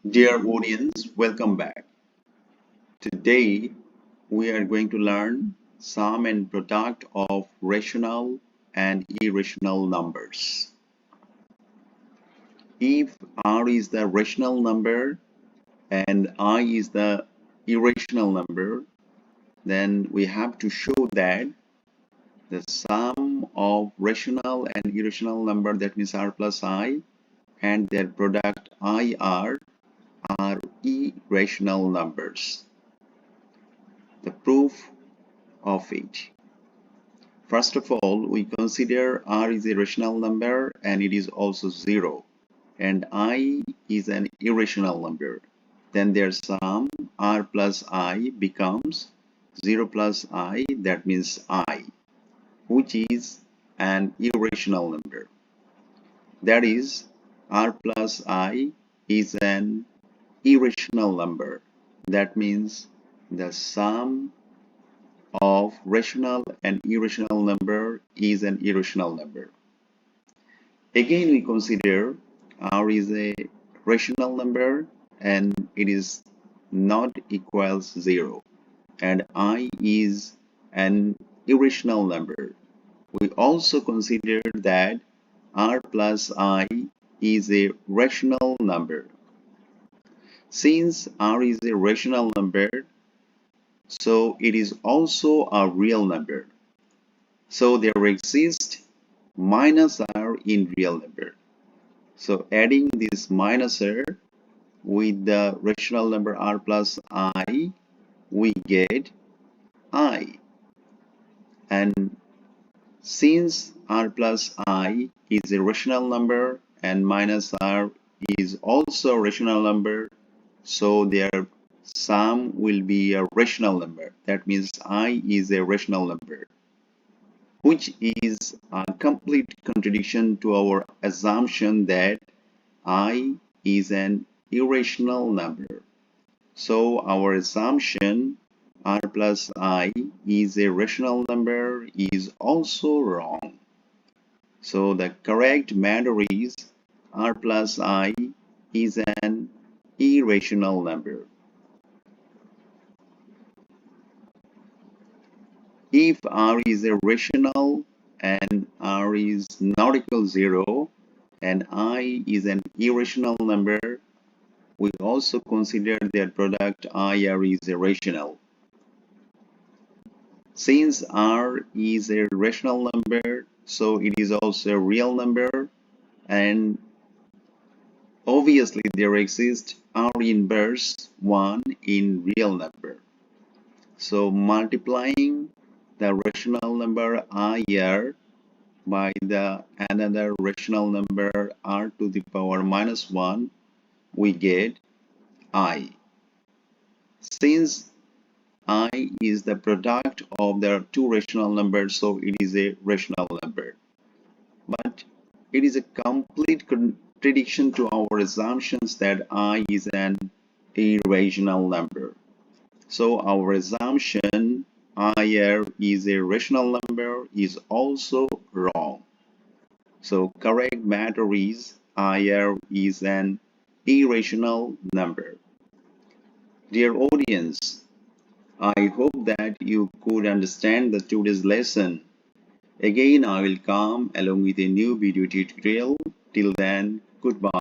Dear audience, welcome back. Today we are going to learn sum and product of rational and irrational numbers. If R is the rational number and I is the irrational number, then we have to show that the sum of rational and irrational number, that means R plus I, and their product IR are irrational numbers. The proof of it. First of all, we consider R is a rational number and it is also 0, and I is an irrational number. Then their sum R plus I becomes 0 plus I, that means I, which is an irrational number. That is, R plus I is an irrational number. That means the sum of rational and irrational number is an irrational number. Again, we consider R is a rational number and it is not equals 0, and I is an irrational number. We also consider that R plus I is a rational number. Since R is a rational number, so it is also a real number. So there exists minus R in real number. So adding this minus R with the rational number R plus I, we get I. And since R plus I is a rational number and minus R is also a rational number, so their sum will be a rational number. That means I is a rational number, which is a complete contradiction to our assumption that I is an irrational number. So our assumption R plus I is a rational number is also wrong. So the correct matter is R plus I is an irrational number. If R is a rational and R is not equal to 0 and I is an irrational number, we also consider their product IR is a rational. Since R is a rational number, so it is also a real number, and obviously there exists R inverse 1 in real number. So multiplying the rational number IR by the another rational number R to the power minus 1, we get I. Since I is the product of the two rational numbers, so it is a rational number. But it is a complete contradiction to our assumptions that I is an irrational number. So our assumption IR is a rational number is also wrong. So correct matter is IR is an irrational number. Dear audience, I hope that you could understand the today's lesson. Again, I will come along with a new video tutorial. Till then, goodbye.